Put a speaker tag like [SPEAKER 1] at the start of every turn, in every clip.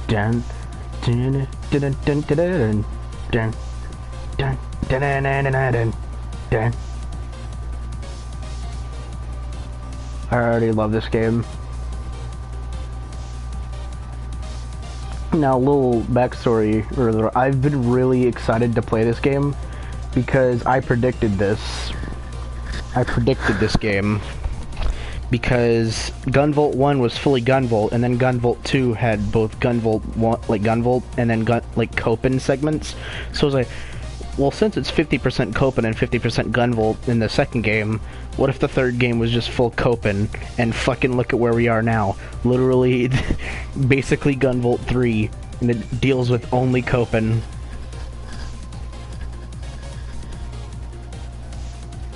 [SPEAKER 1] dun dun dun dun dun dun dun dun dun dun dun. I already love this game. Now, a little backstory, I've been really excited to play this game because I predicted this. I predicted this game because Gunvolt 1 was fully Gunvolt, and then Gunvolt 2 had both Gunvolt 1, like Gunvolt, and then Copen segments. So I was like, well, since it's 50% Copen and 50% Gunvolt in the second game, what if the third game was just full Copen? And fucking look at where we are now. Literally, basically Gunvolt 3, and it deals with only Copen.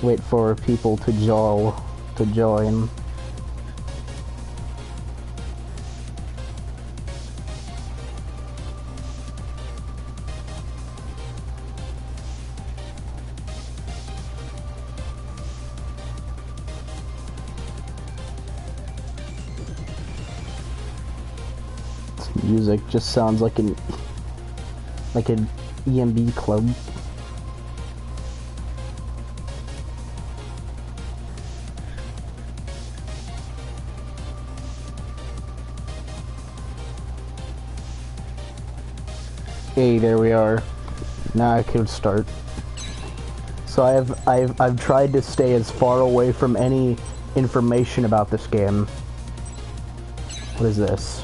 [SPEAKER 1] Wait for people to join. This music just sounds like an EMB club. Hey, there we are. Now I can start. So I've tried to stay as far away from any information about this game. What is this?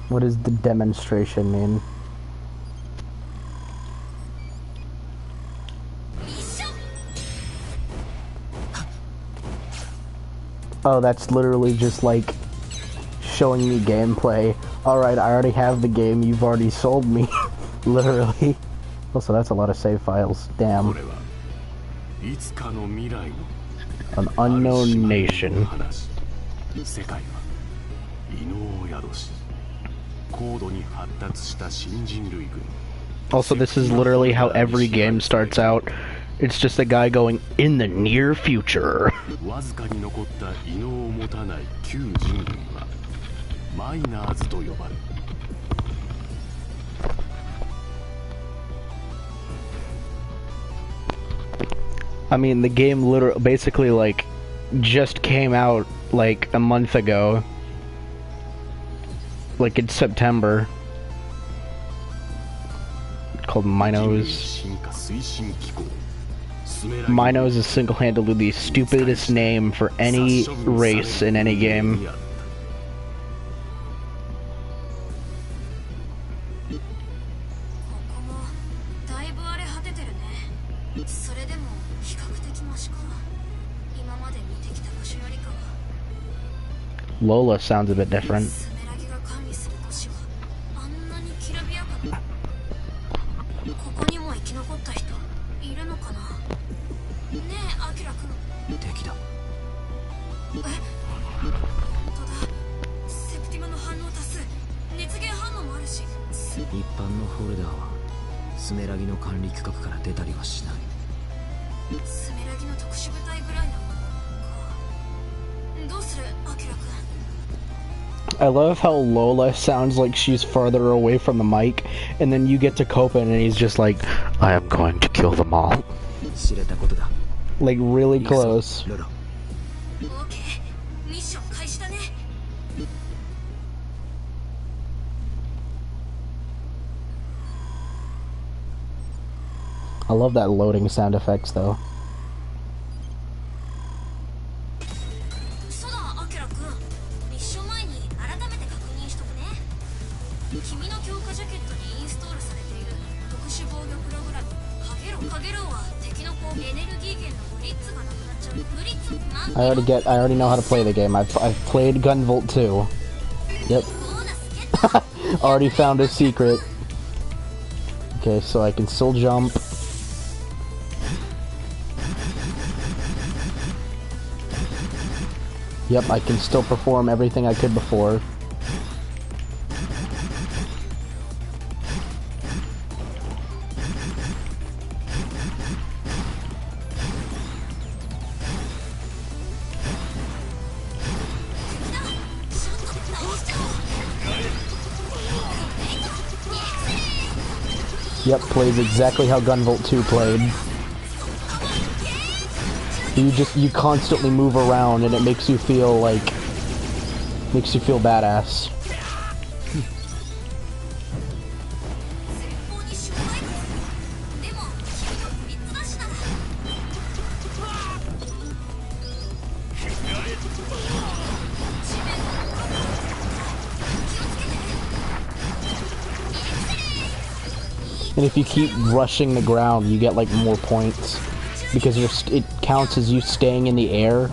[SPEAKER 1] What does the demonstration mean? Oh, that's literally just like showing me gameplay. Alright, I already have the game, you've already sold me. Literally. Also, that's a lot of save files. Damn. An unknown nation. Also, this is literally how every game starts out. It's just a guy going, in the near future. I mean, the game literally, basically, like, just came out, like, a month ago. Like, in September. It's called Minos. Minos is single-handedly the stupidest name for any race in any game. Lola sounds a bit different. I love how Lola sounds like she's farther away from the mic, and then you get to Copen and he's just like, I am going to kill them all. Like, really close. I love that loading sound effects though. I already know how to play the game. I've played Gunvolt 2. Yep. Already found a secret. Okay, so I can still jump. Yep, I can still perform everything I could before. Yep, plays exactly how Gunvolt 2 played. You constantly move around and it makes you feel like... makes you feel badass. And if you keep rushing the ground, you get like more points because it counts as you staying in the air.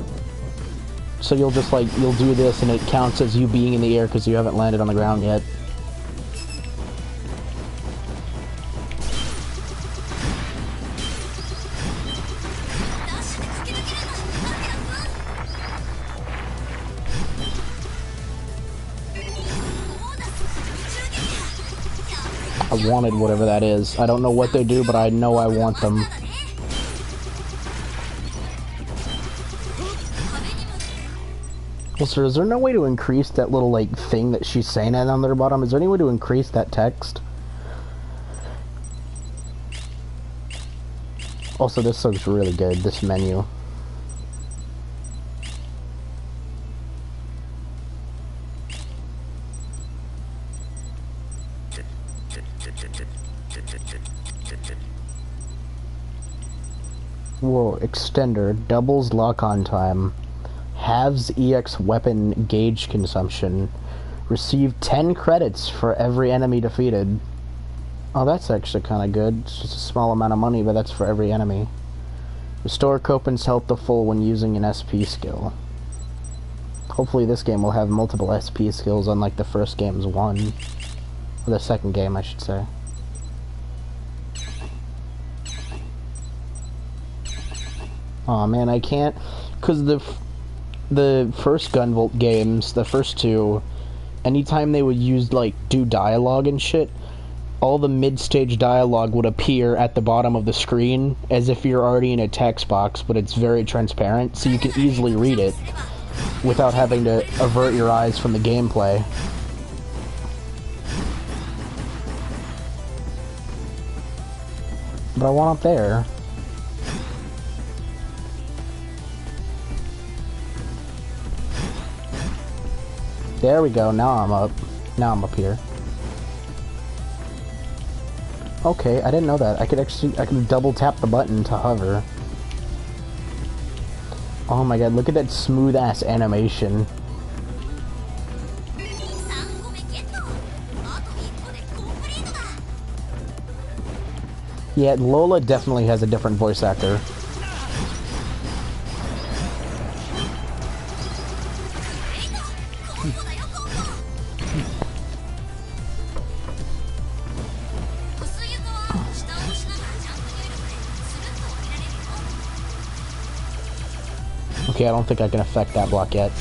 [SPEAKER 1] So you'll just like you'll do this, and it counts as you being in the air because you haven't landed on the ground yet. I wanted whatever that is. I don't know what they do, but I know I want them. Well, sir, is there no way to increase that little, like, thing that she's saying at on their bottom? Is there any way to increase that text? Also, this looks really good, this menu. Whoa, extender, doubles lock-on time, halves EX weapon gauge consumption, receive 10 credits for every enemy defeated. Oh, that's actually kind of good. It's just a small amount of money, but that's for every enemy. Restore Copen's health to full when using an SP skill. Hopefully this game will have multiple SP skills unlike the first game's one. Or the second game, I should say. Aw, man, I can't... Because the first Gunvolt games, the first two, anytime they would use, like, do dialogue and shit, all the mid-stage dialogue would appear at the bottom of the screen as if you're already in a text box, but it's very transparent, so you can easily read it without having to avert your eyes from the gameplay. But I want up there. There we go, now I'm up. Now I'm up here. Okay, I didn't know that. I can double tap the button to hover. Oh my god, look at that smooth ass animation. Yeah, Lola definitely has a different voice actor. Okay, I don't think I can affect that block yet.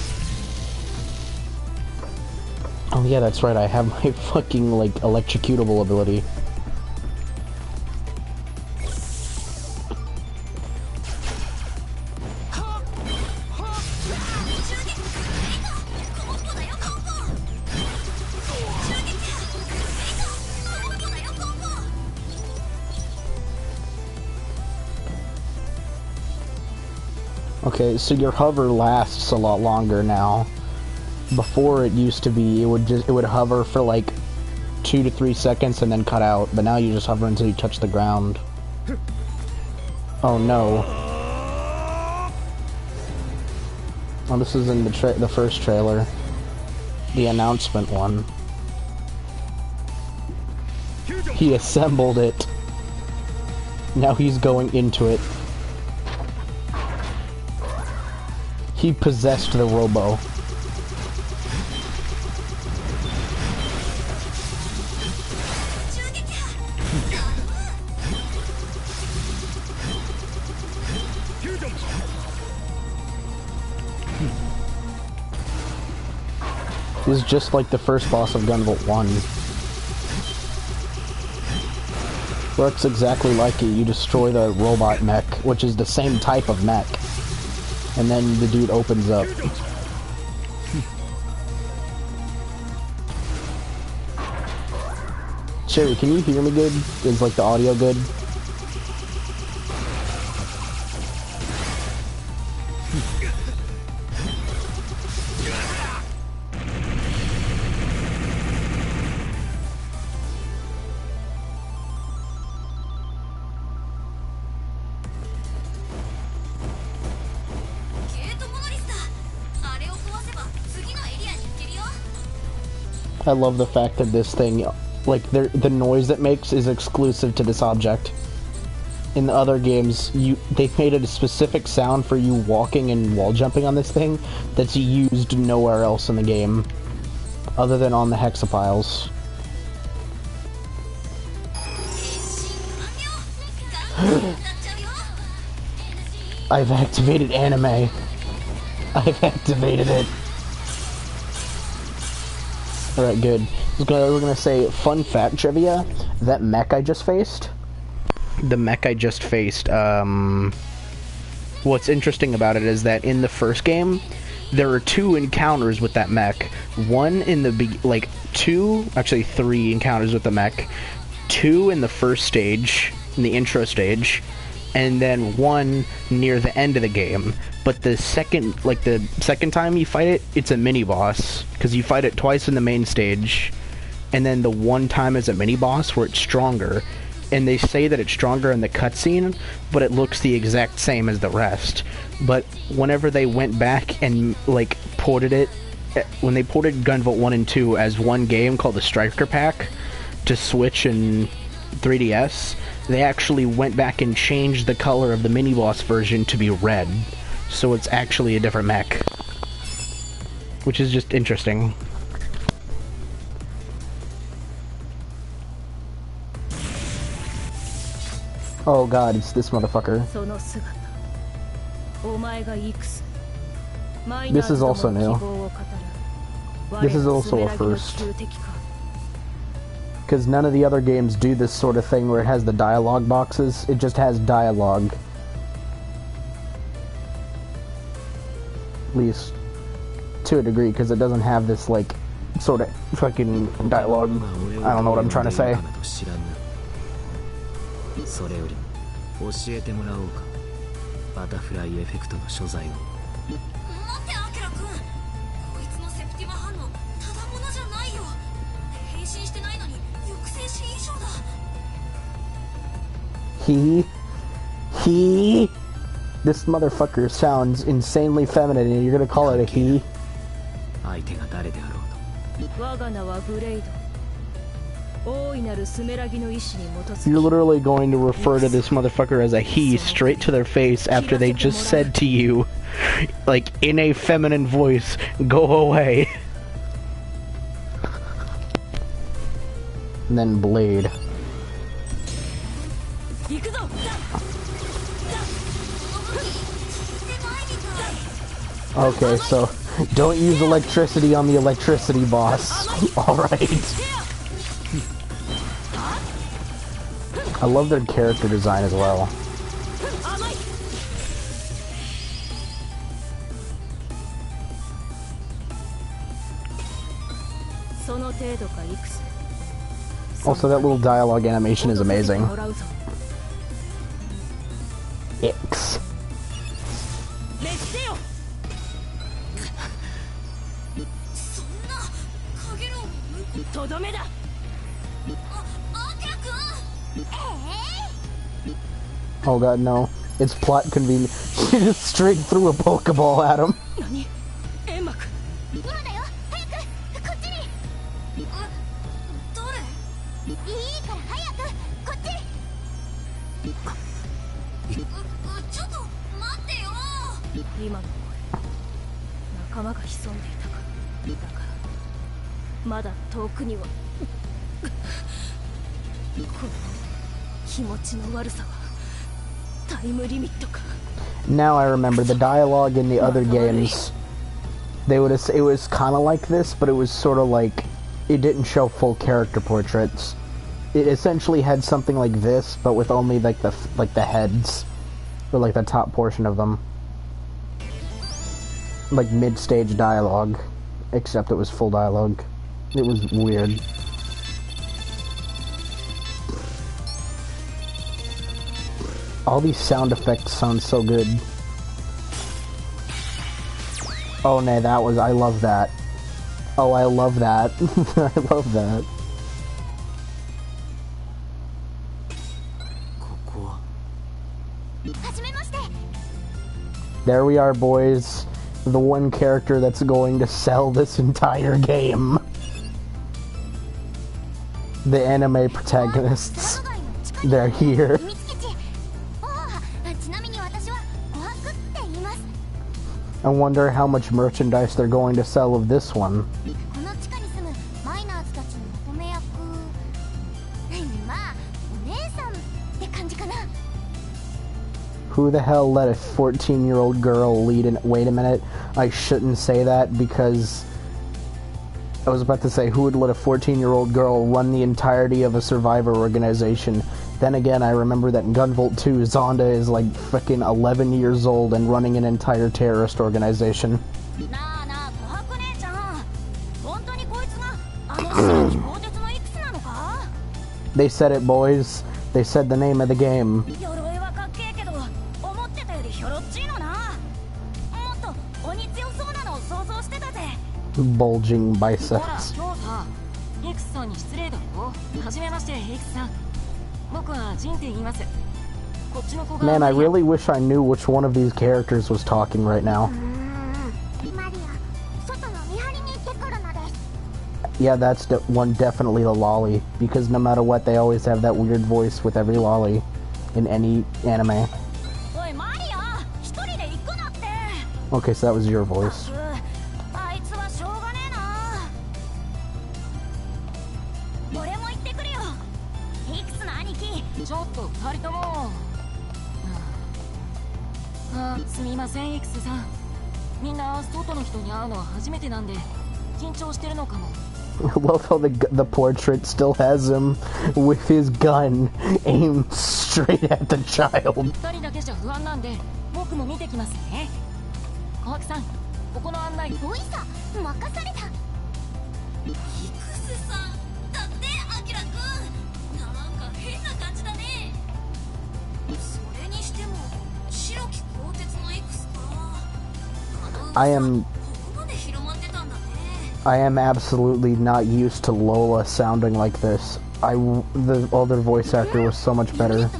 [SPEAKER 1] Oh yeah, that's right, I have my fucking, like, electrocutable ability. Okay, so your hover lasts a lot longer now. Before it used to be, it would hover for like 2 to 3 seconds and then cut out, but now you just hover until you touch the ground. Oh no. Oh, this is in the first trailer. The announcement one. He assembled it. Now he's going into it. He possessed the robo. This is just like the first boss of Gunvolt 1. Works exactly like it. You destroy the robot mech, which is the same type of mech. And then the dude opens up. Sherry, can you hear me good? Is like the audio good? I love the fact that this thing, like, the noise it makes is exclusive to this object. In the other games, they've made it a specific sound for you walking and wall jumping on this thing that's used nowhere else in the game, other than on the hexapiles. I've activated anime. I've activated it. Alright, good. We're gonna say, fun fact trivia, that mech I just faced, what's interesting about it is that in the first game, there are 2 encounters with that mech. One in the, three encounters with the mech. 2 in the first stage, in the intro stage, and then 1 near the end of the game. But the second time you fight it, it's a mini-boss, because you fight it twice in the main stage, and then the one time is a mini-boss where it's stronger. And they say that it's stronger in the cutscene, but it looks the exact same as the rest. But whenever they went back and, like, ported it, when they ported Gunvolt 1 and 2 as one game called the Striker Pack to Switch and 3DS, they actually went back and changed the color of the mini-boss version to be red. So it's actually a different mech. Which is just interesting. Oh god, it's this motherfucker. This is also new. This is also a first. Because none of the other games do this sort of thing where it has the dialogue boxes. It just has dialogue. At least to a degree, because it doesn't have this, like, sort of fucking dialogue. I don't know what I'm trying to say. He. This motherfucker sounds insanely feminine, and you're gonna call it a he? You're literally going to refer to this motherfucker as a he straight to their face after they just said to you, like, in a feminine voice, go away. And then Blade. Okay, so don't use electricity on the electricity boss. Alright. I love their character design as well. Also, that little dialogue animation is amazing. X. Oh god, no. It's plot convenient. She just straight threw a Pokeball at him. Now I remember the dialogue in the other games. It was kind of like this, but it was sort of like it didn't show full character portraits. It essentially had something like this, but with only like the heads, or like the top portion of them, like mid-stage dialogue, except it was full dialogue. It was weird. All these sound effects sound so good. Oh no, that was, I love that. Oh, I love that. I love that. There we are, boys. The one character that's going to sell this entire game. The anime protagonists. They're here. I wonder how much merchandise they're going to sell of this one. Who the hell let a 14-year-old girl lead in? Wait a minute, I shouldn't say that because I was about to say who would let a 14-year-old girl run the entirety of a survivor organization. Then again, I remember that in Gunvolt 2, Zonda is like frickin' 11 years old and running an entire terrorist organization. They said it, boys. They said the name of the game. Bulging biceps. Man, I really wish I knew which one of these characters was talking right now. Yeah, that's one, definitely the lolly, because no matter what, they always have that weird voice with every lolly in any anime. Okay, so that was your voice. I love how the portrait still has him with his gun aimed straight at the child. I am absolutely not used to Lola sounding like this. The other voice actor was so much better.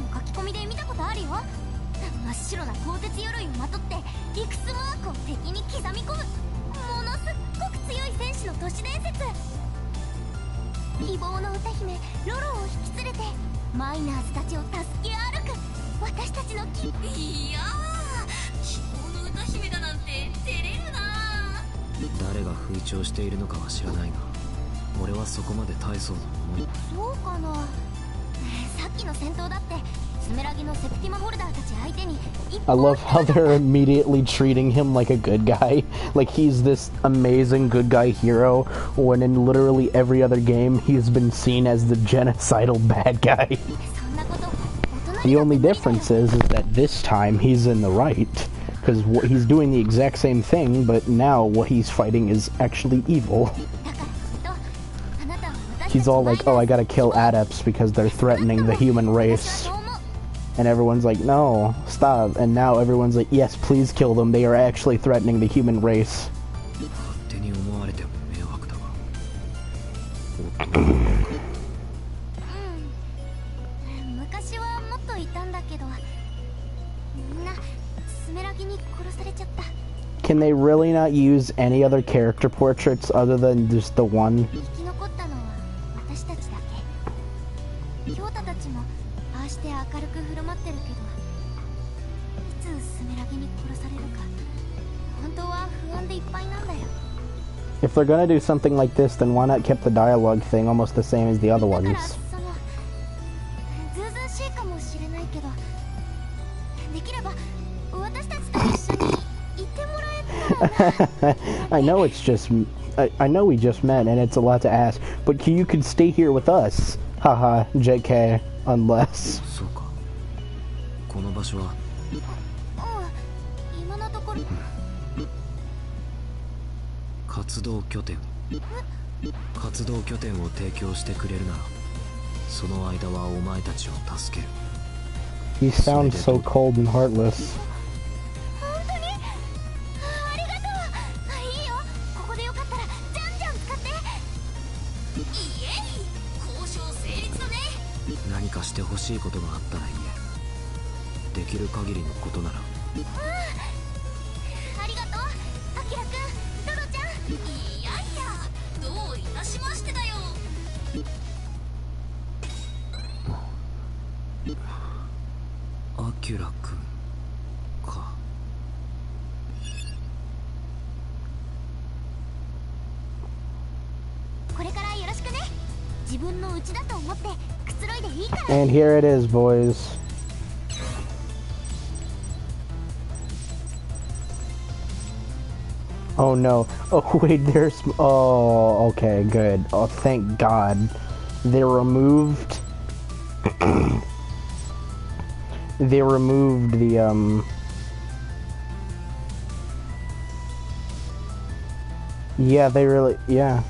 [SPEAKER 1] I love how they're immediately treating him like a good guy. Like he's this amazing good guy hero, when in literally every other game he's been seen as the genocidal bad guy. The only difference is that this time he's in the right, because he's doing the exact same thing, but now what he's fighting is actually evil. He's all like, oh, I gotta kill adepts because they're threatening the human race. And everyone's like, no, stop. And now everyone's like, yes, please kill them. They are actually threatening the human race. Can they really not use any other character portraits other than just the one? If they're gonna do something like this, then why not keep the dialogue thing almost the same as the other ones? I know it's just... I know we just met and it's a lot to ask, but you could stay here with us. Haha, JK, unless... He sounds so cold and heartless. And here it is, boys. Oh no. Oh wait, there's... Oh, okay, good. Oh, thank God. They removed... They removed the, Yeah, they really... Yeah.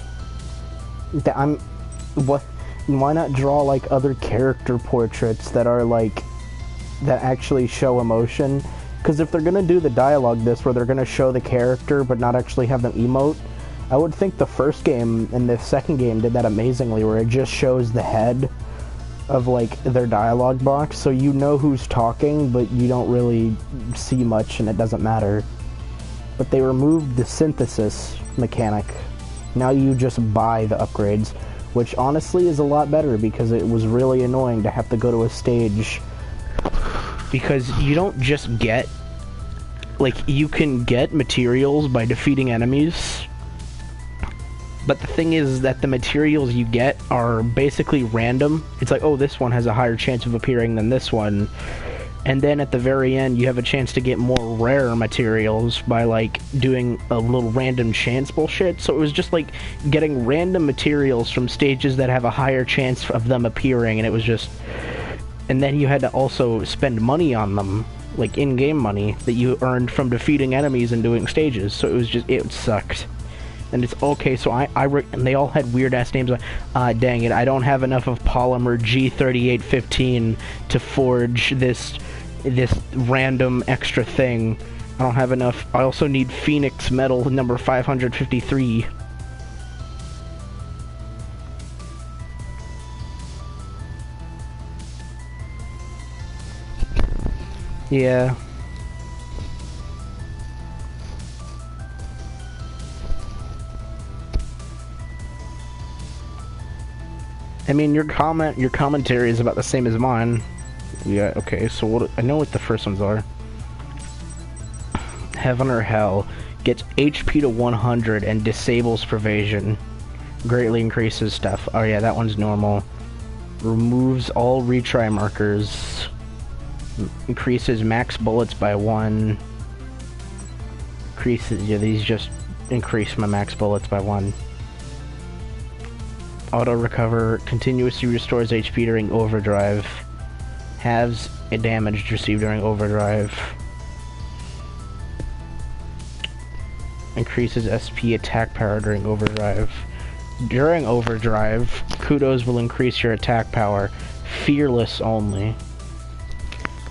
[SPEAKER 1] What... Why not draw, like, other character portraits that are, like... That actually show emotion? Because if they're gonna do the dialogue this, where they're gonna show the character but not actually have them emote, I would think the first game and the second game did that amazingly, where it just shows the head of, like, their dialogue box, so you know who's talking, but you don't really see much and it doesn't matter. But they removed the synthesis mechanic. Now you just buy the upgrades, which honestly is a lot better, because it was really annoying to have to go to a stage. Because you don't just get... Like, you can get materials by defeating enemies, but the thing is that the materials you get are basically random. It's like, oh, this one has a higher chance of appearing than this one. And then at the very end, you have a chance to get more rare materials by, like, doing a little random chance bullshit. So it was just, like, getting random materials from stages that have a higher chance of them appearing, and it was just... And then you had to also spend money on them, like in-game money, that you earned from defeating enemies and doing stages. So it was just... It sucked. And it's okay, so and they all had weird-ass names. Dang it, I don't have enough of polymer G3815 to forge this random extra thing. I don't have enough. I also need Phoenix Metal number 553. Yeah. I mean, your commentary is about the same as mine. Yeah, okay, so what, I know what the first ones are. Heaven or Hell. Gets HP to 100 and disables Pervasion. Greatly increases stuff. Oh yeah, that one's normal. Removes all retry markers. Increases max bullets by 1. Increases, yeah, these just increase my max bullets by 1. Auto recover, continuously restores HP during overdrive. Halves damage received during overdrive. Increases SP attack power during overdrive. During overdrive, kudos will increase your attack power. Fearless only.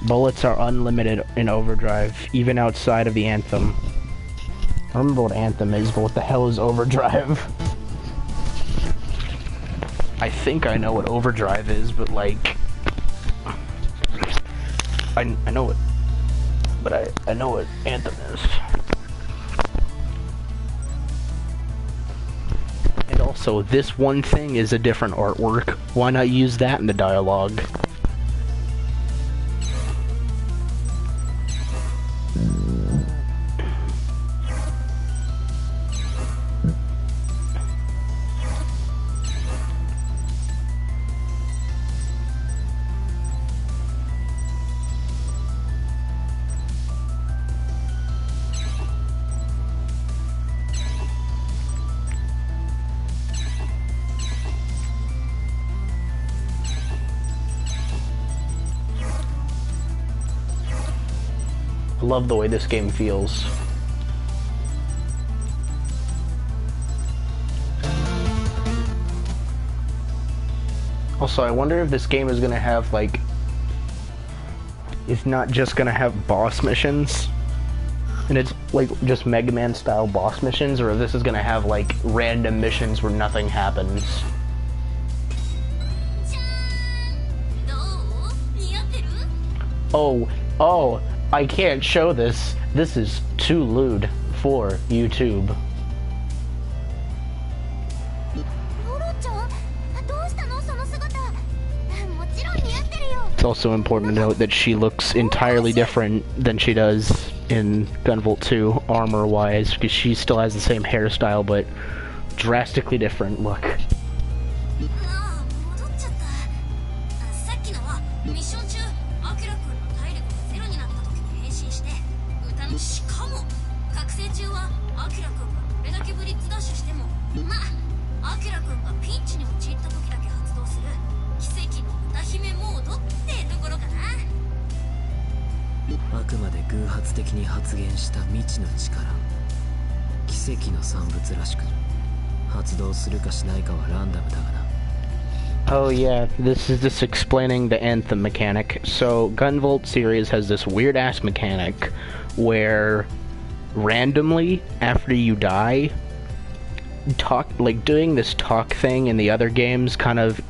[SPEAKER 1] Bullets are unlimited in overdrive, even outside of the Anthem. I don't remember what Anthem is, but what the hell is overdrive? I think I know what overdrive is, but like... I know it, but I know what Anthem is. And also, this one thing is a different artwork. Why not use that in the dialogue? I love the way this game feels. Also, I wonder if this game is gonna have, like... is not just gonna have boss missions, and it's like just Mega Man style boss missions, or if this is gonna have like random missions where nothing happens. Oh, I can't show this. This is too lewd for YouTube. It's also important to note that she looks entirely different than she does in Gunvolt 2, armor-wise, because she still has the same hairstyle, but drastically different look. Oh yeah, this is just explaining the anthem mechanic. So Gunvolt series has this weird ass mechanic where randomly after you die, doing this talk thing in the other games kind of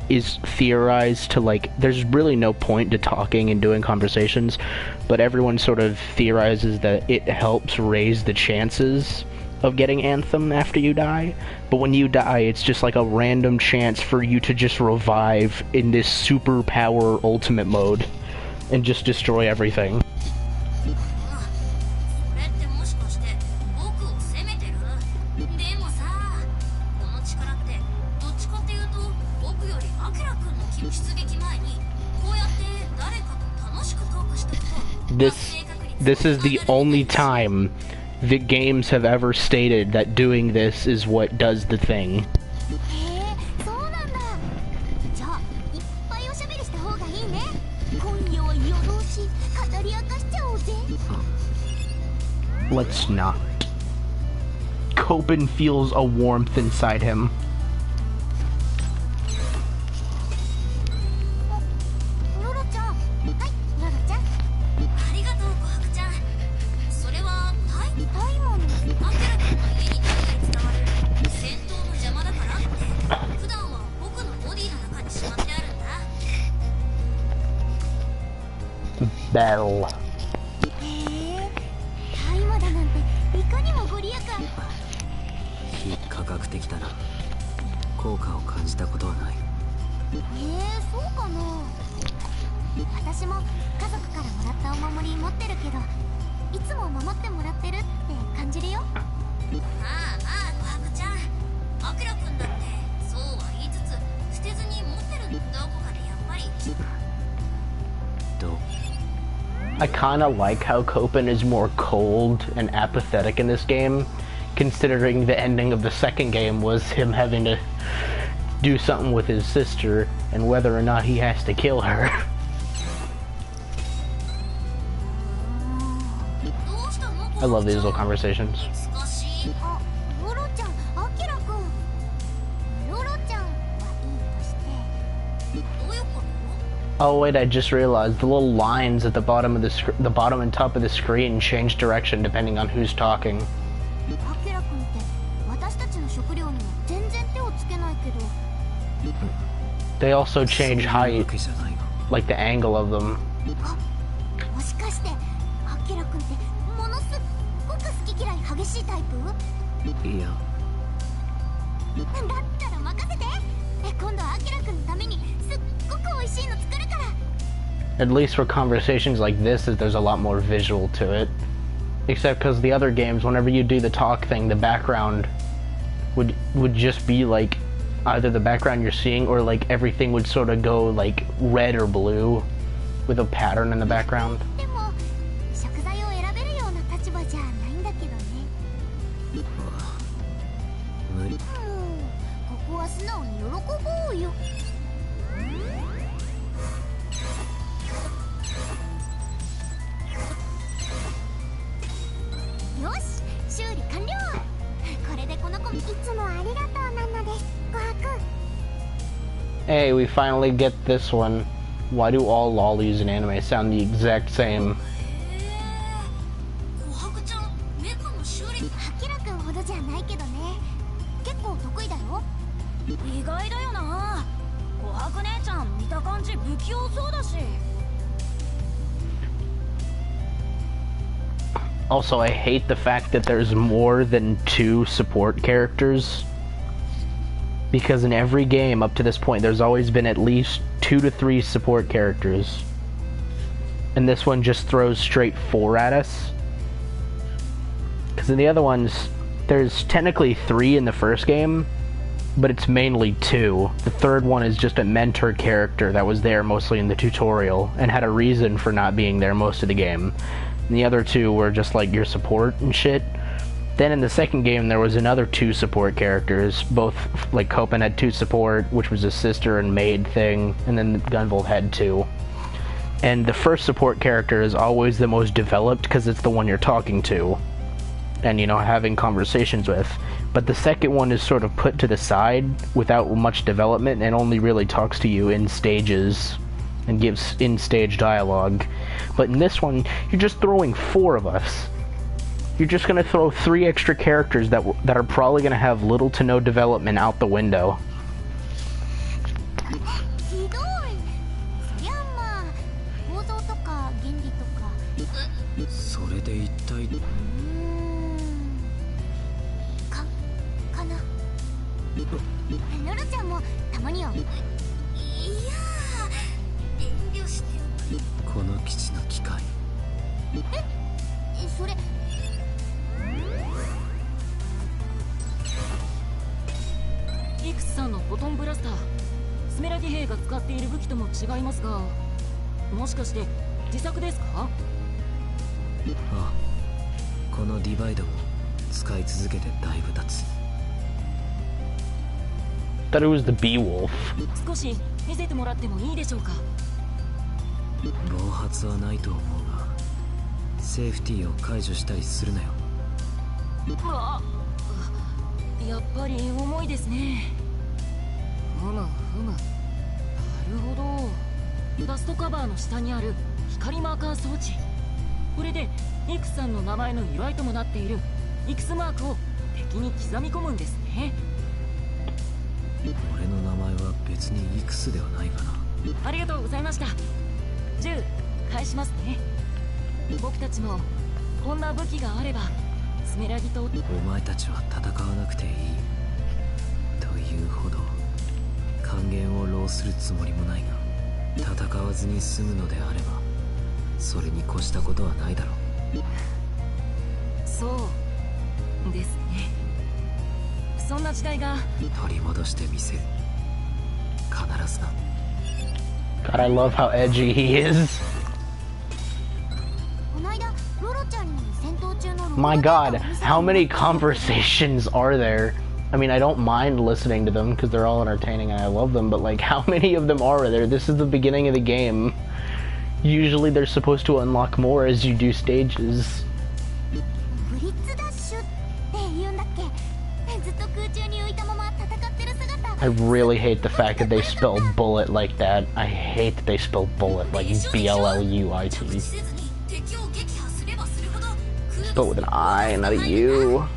[SPEAKER 1] is theorized to, like, there's really no point to talking and doing conversations, but everyone sort of theorizes that it helps raise the chances of getting Anthem after you die. But when you die, it's just like a random chance for you to just revive in this superpower ultimate mode and just destroy everything. This is the only time that games have ever stated that doing this is what does the thing. Let's not. Copen feels a warmth inside him. Bell. I kinda like how Copen is more cold and apathetic in this game, considering the ending of the second game was him having to do something with his sister, and whether or not he has to kill her. I love these little conversations. Oh wait, I just realized the little lines at the bottom of the bottom and top of the screen change direction depending on who's talking. They also change height, like the angle of them. Yeah. At least for conversations like this, there's a lot more visual to it. Except because the other games, whenever you do the talk thing, the background would just be like either the background you're seeing or like everything would sort of go like red or blue with a pattern in the background. Hey, we finally get this one. Why do all lollies in anime sound the exact same?
[SPEAKER 2] 意外だよな。琥珀姉ちゃん見た感じ不器用そうだし。
[SPEAKER 1] Also, I hate the fact that there's more than 2 support characters. Because in every game up to this point, there's always been at least 2 to 3 support characters. And this one just throws straight 4 at us. Because in the other ones, there's technically 3 in the first game, but it's mainly 2. The third one is just a mentor character that was there mostly in the tutorial and had a reason for not being there most of the game. And the other 2 were just like your support and shit. Then in the second game there was another 2 support characters, both like Copen had 2 support, which was a sister and maid thing, and then Gunvolt had 2. And the first support character is always the most developed because it's the one you're talking to and, you know, having conversations with. But the second one is sort of put to the side without much development and only really talks to you in stages and gives in-stage dialogue. But in this one, you're just throwing 4 of us. You're just gonna throw 3 extra characters that are probably gonna have little to no development out the window. Thought it was the bee wolf.
[SPEAKER 2] 少し見せてもらってもいいでしょうか。
[SPEAKER 3] 暴発はないと思うが、セーフティーを解除したりするなよ。
[SPEAKER 2] やっぱり重いですね。ふむふむ。なるほど。ダストカバーの下にある光マーカー装置。これでイクスさんの名前の由来ともなっているイクスマークを敵に刻み込むんですね。
[SPEAKER 3] 俺の名前は別にイクスではないかな。
[SPEAKER 2] ありがとうございました。10返しますね。僕たちもこんな武器があればスメラギと。お
[SPEAKER 3] 前たちは戦わなくていいというほど還元を浪するつもりもないが、戦わずに済むのであればそれに越したことはないだろう。
[SPEAKER 2] そうですね。そんな時代が
[SPEAKER 3] 取り戻してみせる。必ずな。
[SPEAKER 1] God, I love how edgy he is. My God, how many conversations are there? I mean, I don't mind listening to them because they're all entertaining and I love them, but like, how many of them are there? This is the beginning of the game. Usually they're supposed to unlock more as you do stages. I really hate the fact that they spell bullet like that. I hate that they spell bullet like B-L-L-U-I-T. Spelled with an I, not a U.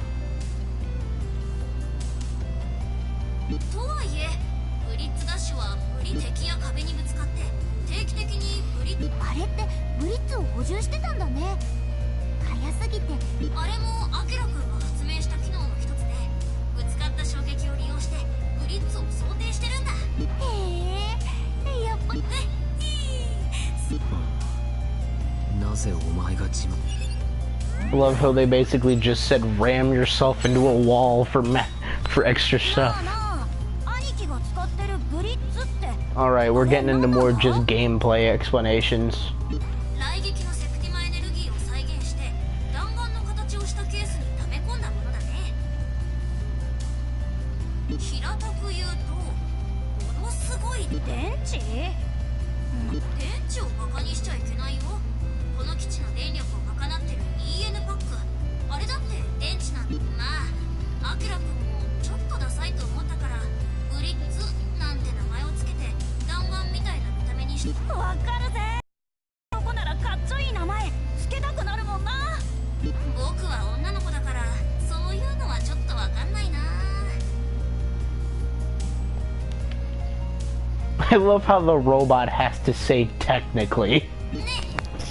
[SPEAKER 1] I love how they basically just said ram yourself into a wall for extra stuff. Alright, we're getting into more just gameplay explanations. I love how the robot has to say technically.
[SPEAKER 2] ねえ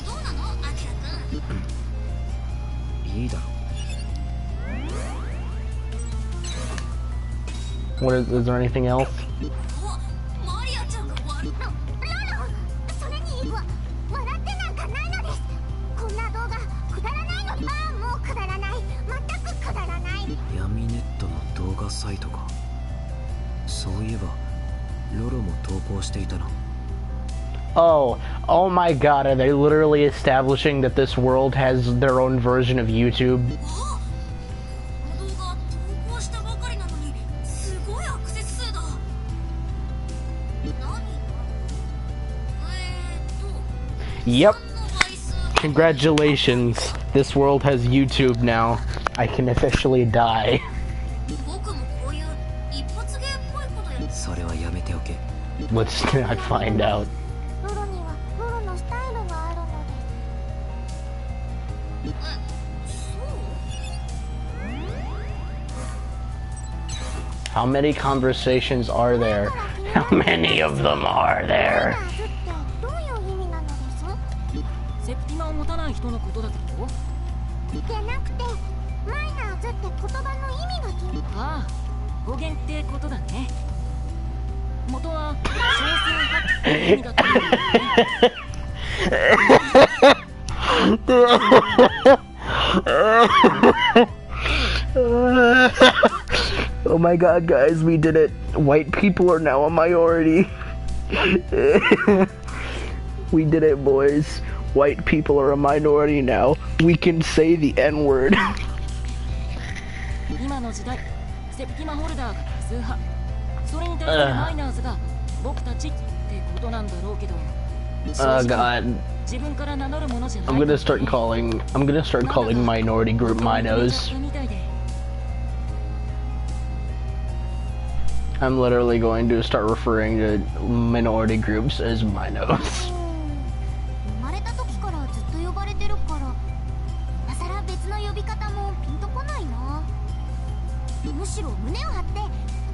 [SPEAKER 2] どうなのアキラくん。
[SPEAKER 3] いいだろ
[SPEAKER 1] What is there anything else?
[SPEAKER 2] おマリアちゃんが悪い。ロロそれに笑ってなんかないのです。こんな動画くだらないのに。ああもうくだらない。全くくだらない。
[SPEAKER 3] 闇ネットの動画サイトか。そういえばロロも投稿していたな。
[SPEAKER 1] Oh my god, are they literally establishing that this world has their own version of YouTube?
[SPEAKER 2] あこの動画投稿したばかりなのにすごいアクセス数だ。何
[SPEAKER 1] Yep.
[SPEAKER 2] の倍数
[SPEAKER 1] Congratulations. This world has YouTube now. I can officially die.
[SPEAKER 2] 僕もこういう一発芸っぽいことやる。
[SPEAKER 3] それはやめておけ。
[SPEAKER 1] Let's not find out.
[SPEAKER 2] ロロにはロロのスタイルがあるのです。そう
[SPEAKER 1] How many conversations are there? How many of them are there?
[SPEAKER 2] どういう意味なのです？セプティマを持たない人のことだけど。じゃなくて、マイナーズって言葉の意味が気に。ああ、語源ってことだね。元は少数派って意味だったんだよね。
[SPEAKER 1] Oh my god, guys, we did it. White people are now a minority. We did it, boys. White people are a minority now. We can say the N-word.
[SPEAKER 2] 今の時代、セプティマホルダーが多数派。それに対するマイナーズが僕たちってことなんだろうけど。
[SPEAKER 1] Oh god.
[SPEAKER 2] 自分から名乗るものじゃない。
[SPEAKER 1] I'm gonna start calling minority group minos. I'm literally going to start referring to minority groups as minos.
[SPEAKER 2] 生まれた時からずっと呼ばれてるから、今さら別の呼び方もピンとこないな。むしろ胸を張って、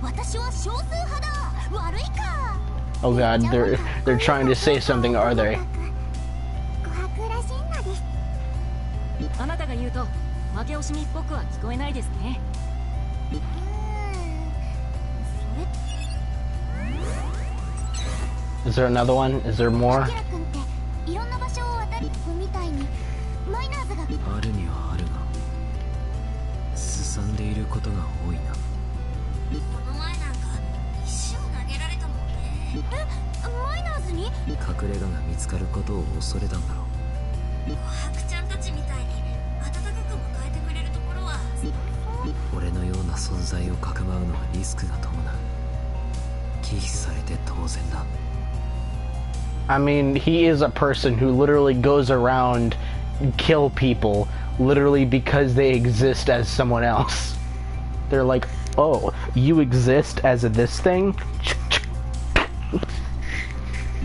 [SPEAKER 2] 私は少数派だ。悪いか。
[SPEAKER 1] Oh god, they're trying to say something, are they?
[SPEAKER 2] 琥珀らしいんです。あなたが言うと負け惜しみっぽくは聞こえないですね。
[SPEAKER 1] Is there another one? Is there more?
[SPEAKER 2] アキラ君っていろんな場所を渡りみたいにマイナーズが。
[SPEAKER 3] あるにはあるがすさんでいることが多いな。こ
[SPEAKER 2] の前なんか石を投げられたもんね。マイナーズに？
[SPEAKER 3] 隠れ家が見つかることを恐れたんだろう。
[SPEAKER 2] 琥珀ちゃんたちみたいに温かく迎えてくれるところは。
[SPEAKER 3] 俺のような存在をかくまうのはリスクが伴う。忌避されて当然だ。
[SPEAKER 1] I mean, he is a person who literally goes around and kill people literally because they exist as someone else. They're like, oh, you exist as a this thing?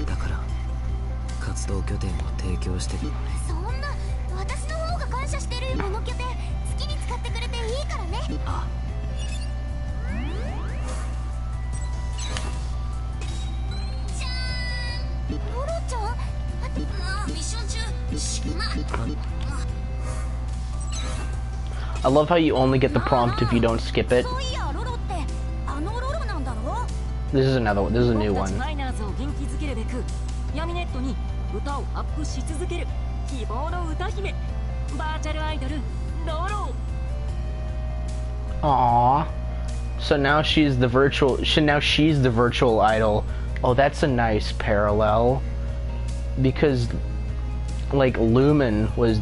[SPEAKER 3] だから活動拠点を提供してる。
[SPEAKER 2] そんな、私の方が感謝してる。この拠点好きに使ってくれていいからね。
[SPEAKER 3] あ
[SPEAKER 2] じゃーん。ロロちゃん？ああ、ミッション中。
[SPEAKER 1] I love how you only get the prompt if you don't skip it.
[SPEAKER 2] そういや、ロロってあのロロなんだろ？
[SPEAKER 1] This is another one. This is a new
[SPEAKER 2] 僕た
[SPEAKER 1] one.
[SPEAKER 2] ちマイナーズを元気づけるべく闇ネットに歌をアップし続ける希望の歌姫バーチャルアイドルロロ。
[SPEAKER 1] Aww. So now she's the virtual idol. Oh, that's a nice parallel. Because like Lumen was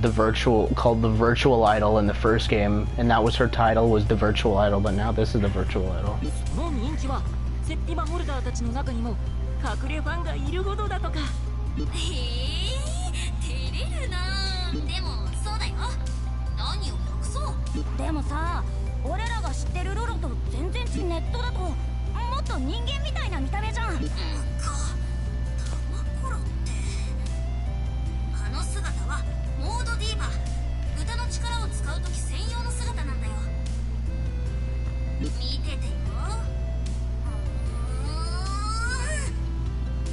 [SPEAKER 1] called the virtual idol in the first game, and that was her title, was the virtual idol, but now this is the virtual idol.
[SPEAKER 2] その人気はセプティマホルダーたちの中にも隠れファンがいるほどだとか。へえ、照れるな。でもそうだよ。何を隠そう。でもさ、俺らが知ってるロロと全然ネットだともっと人間みたいな見た目じゃん。タマコロってあの姿はモードディーバ、歌の力を使う時専用の姿なんだよ。見ててよ。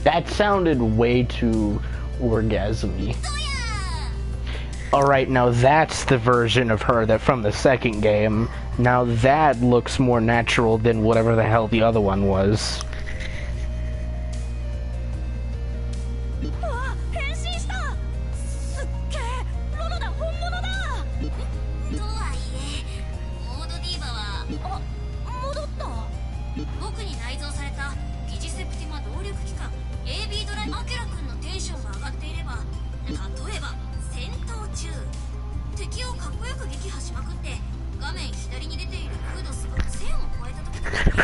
[SPEAKER 1] That sounded way too orgasmy. Alright, now that's the version of her that from the second game. Now that looks more natural than whatever the hell the other one was.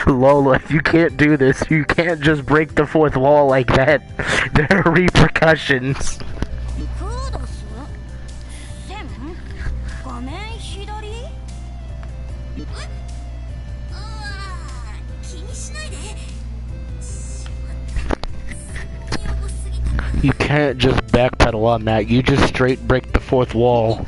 [SPEAKER 1] Lola, you can't do this. You can't just break the fourth wall like that. There are repercussions. You can't just backpedal on that. You just straight break the fourth wall.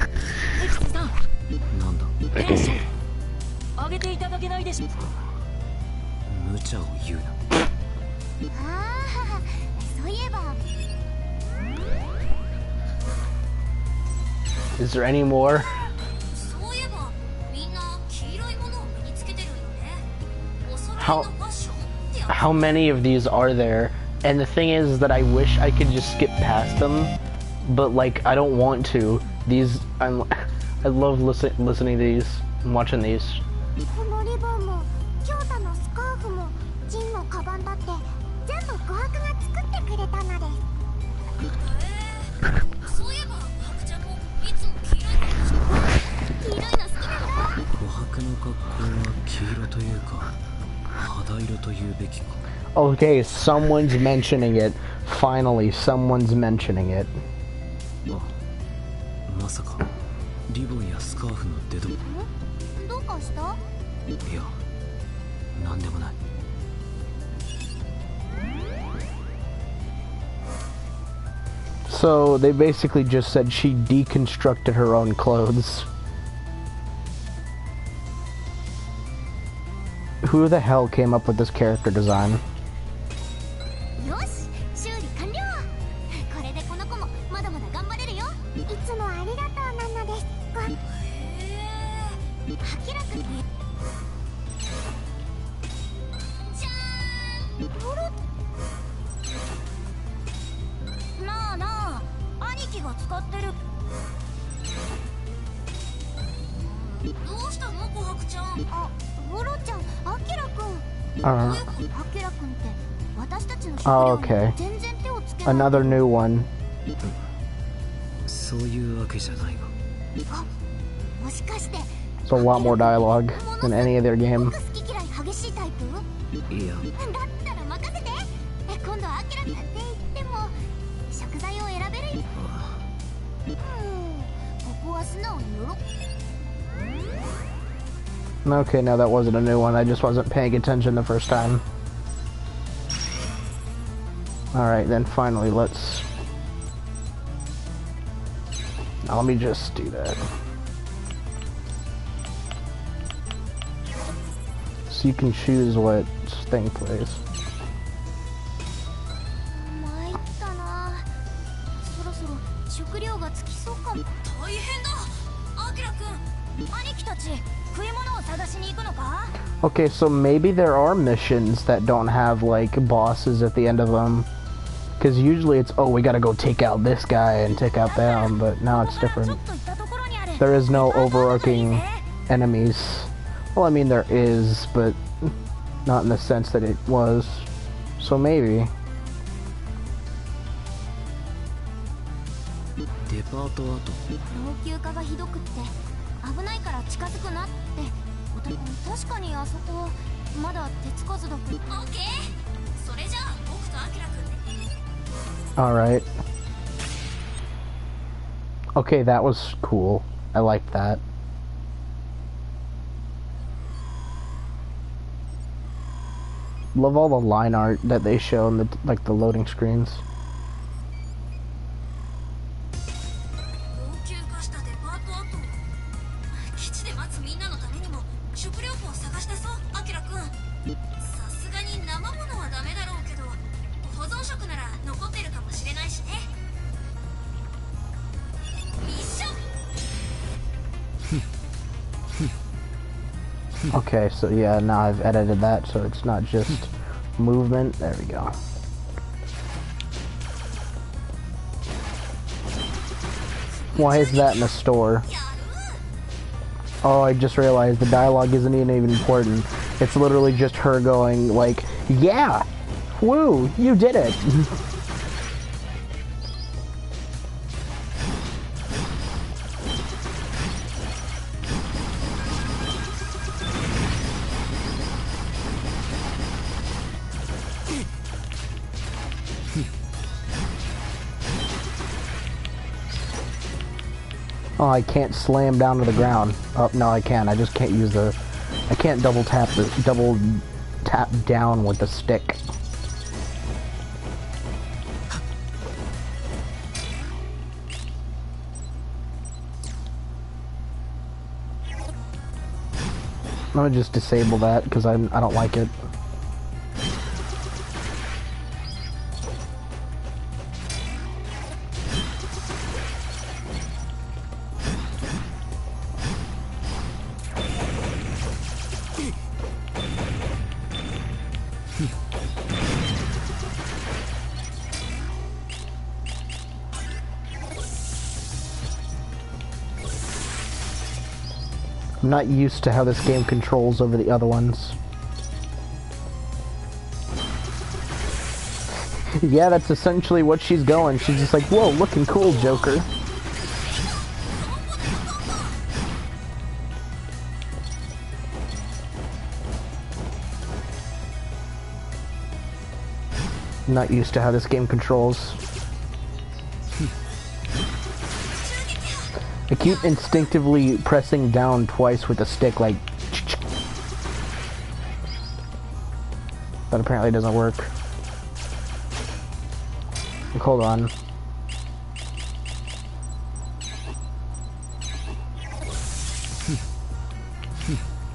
[SPEAKER 1] Is there any more? How many of these are there? And the thing is that I wish I could just skip past them, but like I don't want to. These I love listening to these and watching these. Okay, someone's mentioning it. Finally, someone's mentioning it. So, they basically just said she deconstructed her own clothes. Who the hell came up with this character design? Oh, okay. Another new one. It's a lot more dialogue than any other game. Okay, no, that wasn't a new one. I just wasn't paying attention the first time. Alright, then finally, let's... Now, let me just do that. So you can choose what thing plays. Okay, so maybe there are missions that don't have, like, bosses at the end of them. Because usually it's, oh, we gotta go take out this guy and take out them, but now it's different. There is no overarching enemies. Well, I mean, there is, but not in the sense that it was. So maybe. Alright. Okay, that was cool. I liked that. Love all the line art that they show in the, like, the loading screens. Okay, so yeah, now I've edited that so it's not just movement. There we go. Why is that in a store? Oh, I just realized the dialogue isn't even important. It's literally just her going like, yeah, woo, you did it. Oh, I can't slam down to the ground. Oh, no, I can. I just can't use the... I can't double tap down with the stick. I'm gonna just disable that because I don't like it. I'm not used to how this game controls over the other ones. Yeah, that's essentially what she's going. She's just like, whoa, looking cool, Joker. I'm not used to how this game controls. I keep instinctively pressing down twice with the stick, like... That apparently doesn't work. Like, hold on.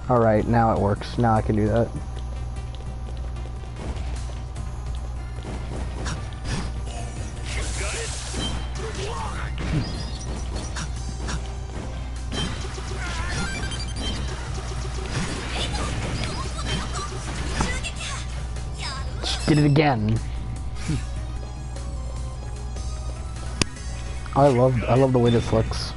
[SPEAKER 1] Alright, now it works. Now I can do that. Did it again. I love the way this looks.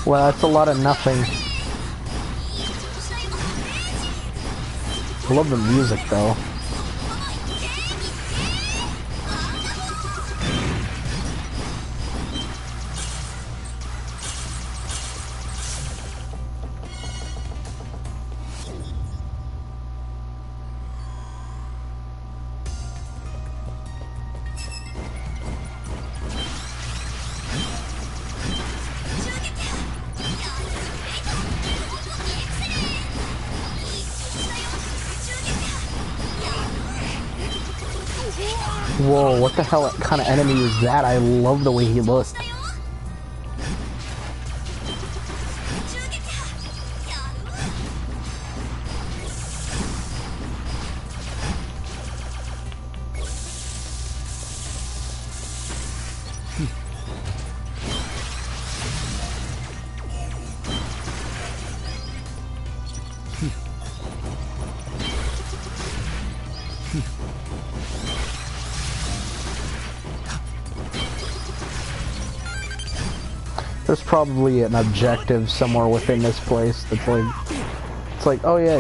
[SPEAKER 1] Well, that's a lot of nothing. I love the music, though. Whoa, what the hell kind of enemy is that? I love the way he looks. There's probably an objective somewhere within this place that's like, it's like, oh yeah,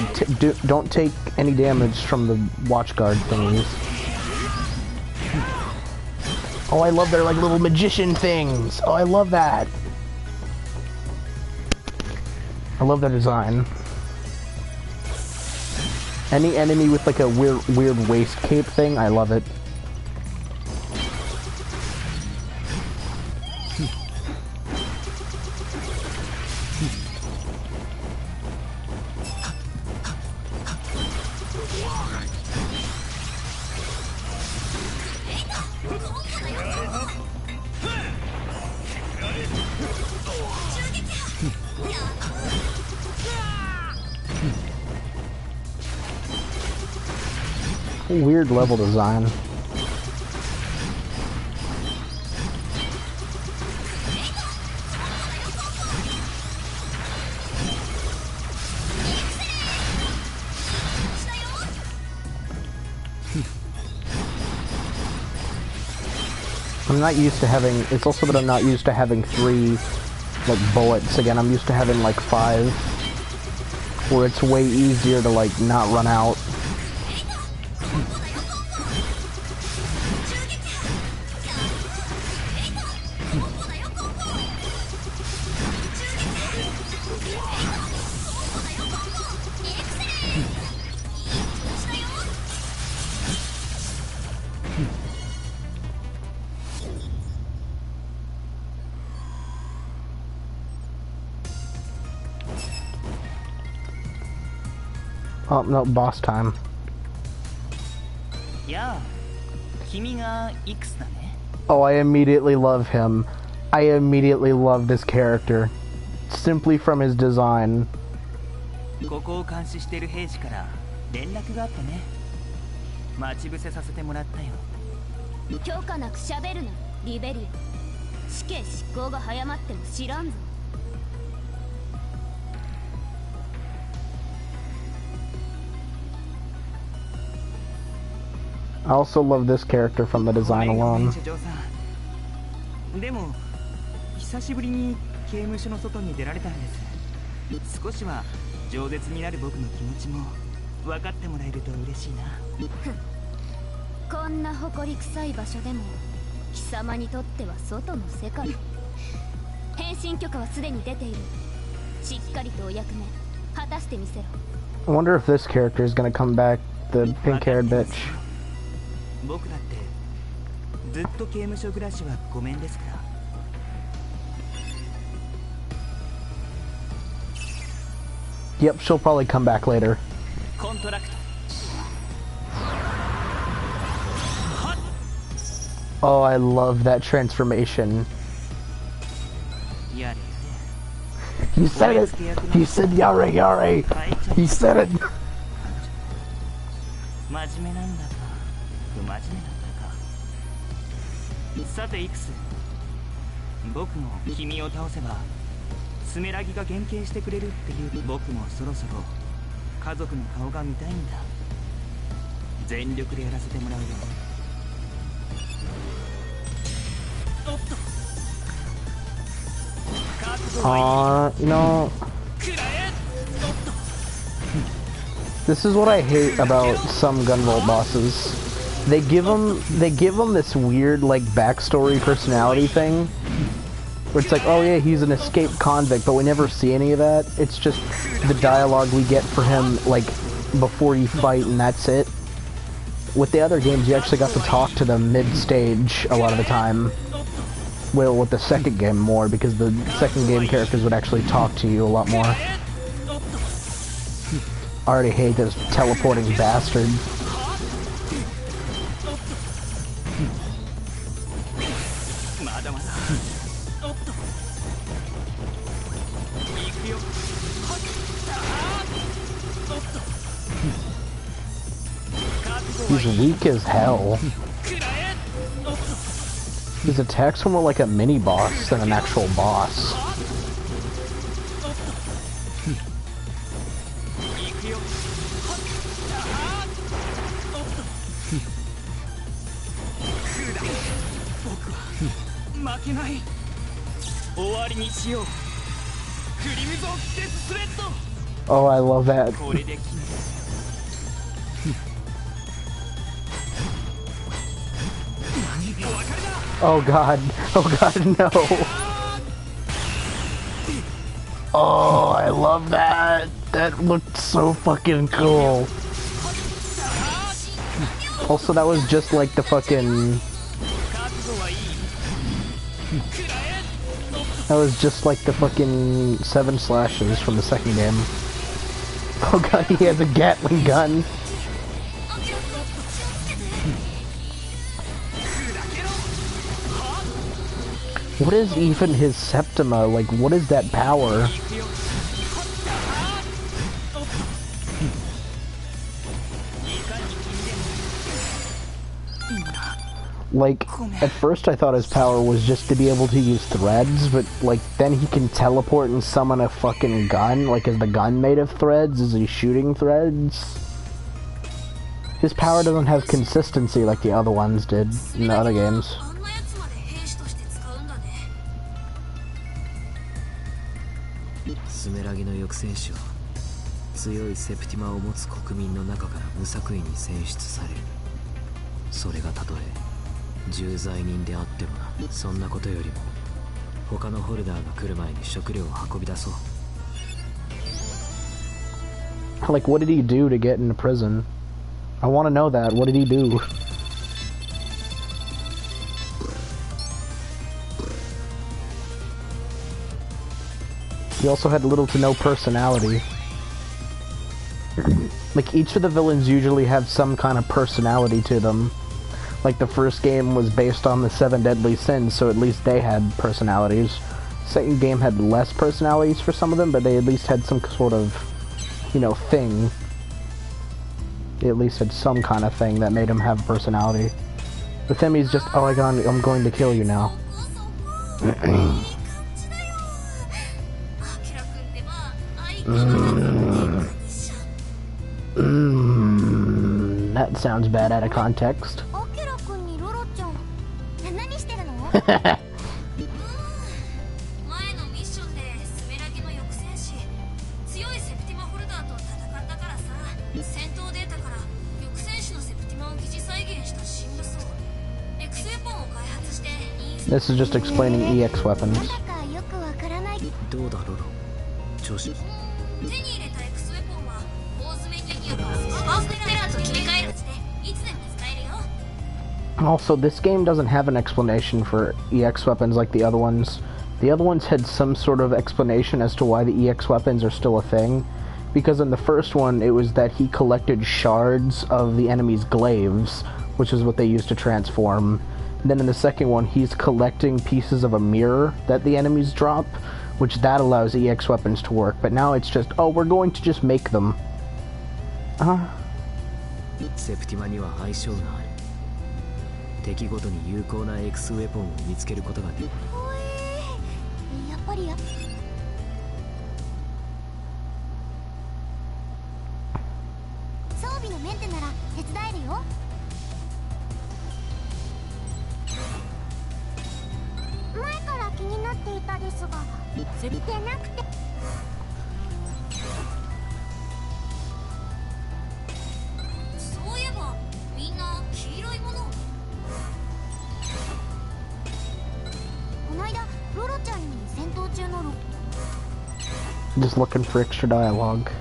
[SPEAKER 1] don't take any damage from the watchguard thingies. Oh, I love their like little magician things. Oh, I love that. I love their design. Any enemy with like a weird waist cape thing, I love it. Weird level design. I'm not used to having, it's also that I'm not used to having 3, like, bullets. Again, I'm used to having, like, 5, where it's way easier to, like, not run out. Oh, no, boss time. Oh, I immediately love him. I immediately love this character. Simply from his design.
[SPEAKER 4] ここを監視している兵士から連絡があってね。待ち伏せさせてもらったよ。
[SPEAKER 2] 許可なく喋るな、リベリア。死刑執行が早まっても知らんぞ。
[SPEAKER 1] I also love this character from the design alone.
[SPEAKER 4] でも久しぶりに刑務所の外に出られたんです。少しは饒舌になる僕の気持ちも分かってもらえると嬉しいな。
[SPEAKER 2] こんな誇り臭い場所でも貴様にとっては外の世界。変身許可はすでに出ている。しっかりとお役目果たしてみせろ。
[SPEAKER 1] I wonder if this character is gonna come back, the pink-haired bitch.
[SPEAKER 4] 僕だってずっと刑務所暮らしはごめんですから。
[SPEAKER 1] Yep, she'll probably come back later.
[SPEAKER 4] コントラクト。
[SPEAKER 1] Oh, I love that transformation.
[SPEAKER 4] やれやれ。
[SPEAKER 1] He said it! He said yare yare! He said it!
[SPEAKER 4] 真面目なんだか不真面目なんだか。さてイクス、僕も君を倒せばスメラギが減刑してくれるっていう。僕もそろそろ家族の顔が見たいんだ。全力でやらせてもらうよ。おっと。
[SPEAKER 1] No. This is what I hate about some Gunvolt bosses. They give them this weird, like, backstory personality thing. Where it's like, oh yeah, he's an escaped convict, but we never see any of that. It's just the dialogue we get for him, like, before you fight, and that's it. With the other games, you actually got to talk to them mid-stage a lot of the time. Well, with the second game more, because the second game characters would actually talk to you a lot more. I already hate this teleporting bastard. He's weak as hell. His attacks are more like a mini-boss than an actual boss. Oh, I love that. Oh god, no. Oh, I love that. That looked so fucking cool. Also, that was just like the fucking... That was just like the fucking 7 slashes from the second game. Oh god, he has a Gatling gun. What is even his Septima? Like, what is that power? Like, at first I thought his power was just to be able to use threads, but, like, then he can teleport and summon a fucking gun. Like, is the gun made of threads? Is he shooting threads? His power doesn't have consistency like the other ones did in the other games.
[SPEAKER 3] スメラギの抑制士は強いセプティマを持つ国民の中から無作為に選出される。それがたとえ重罪人であってもな。そんなことよりも他のホルダーが来る前に食料を運び出そう。
[SPEAKER 1] Like, what did he do to get into prison? I want to know that. What did he do? He also had little to no personality. Like, each of the villains usually have some kind of personality to them. Like, the first game was based on the 7 deadly sins, so at least they had personalities. Second game had less personalities for some of them, but they at least had some sort of, you know, thing. They at least had some kind of thing that made him have personality. With him, he's just, oh my god, I'm going to kill you now. That sounds bad out of context. This is just explaining EX weapons. Also, this game doesn't have an explanation for EX weapons like the other ones. The other ones had some sort of explanation as to why the EX weapons are still a thing. Because in the first one, it was that he collected shards of the enemy's glaives, which is what they used to transform. And then in the second one, he's collecting pieces of a mirror that the enemies drop, which that allows EX weapons to work. But now it's just, oh, we're going to just make them. Just looking for extra dialogue.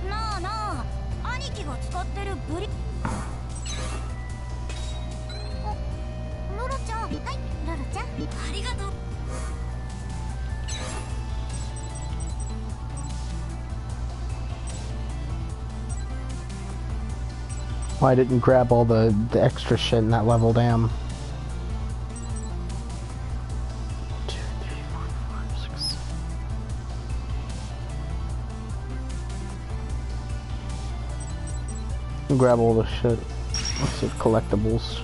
[SPEAKER 1] Well, I didn't grab all the extra shit in that level, damn. 2, 3, 4, 5, 6. Grab all the shit. Let's see, collectibles.